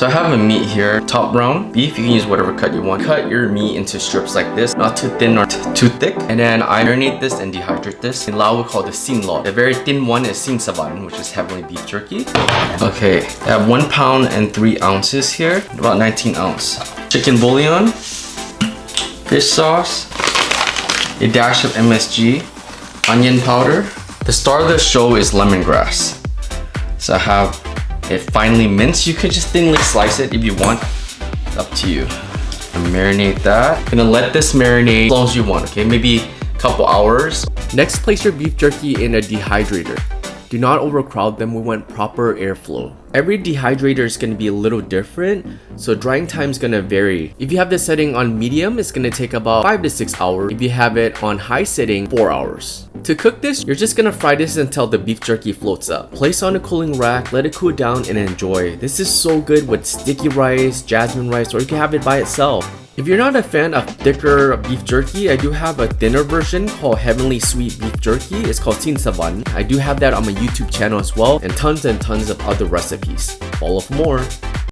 So I have a meat here, top round beef. You can use whatever cut you want. Cut your meat into strips like this, not too thin or too thick. And then I marinate this and dehydrate this. In Lao we call this sin lo. The very thin one is sin savan, which is heavily beef jerky. Okay, I have 1 pound and 3 ounces here, about 19 ounce. Chicken bouillon, fish sauce, a dash of MSG, onion powder. The star of the show is lemongrass. So I have it finely minced. You could just thinly slice it if you want. Up to you. And marinate that. Gonna let this marinate as long as you want, okay? Maybe a couple hours. Next, place your beef jerky in a dehydrator. Do not overcrowd them, we want proper airflow. Every dehydrator is going to be a little different, so drying time is going to vary. If you have this setting on medium, it's going to take about 5 to 6 hours. If you have it on high setting, 4 hours. To cook this, you're just going to fry this until the beef jerky floats up. Place on a cooling rack, let it cool down, and enjoy. This is so good with sticky rice, jasmine rice, or you can have it by itself. If you're not a fan of thicker beef jerky, I do have a thinner version called Heavenly Sweet Beef Jerky. It's called Sin Savan. I do have that on my YouTube channel as well, and tons of other recipes. Follow for more.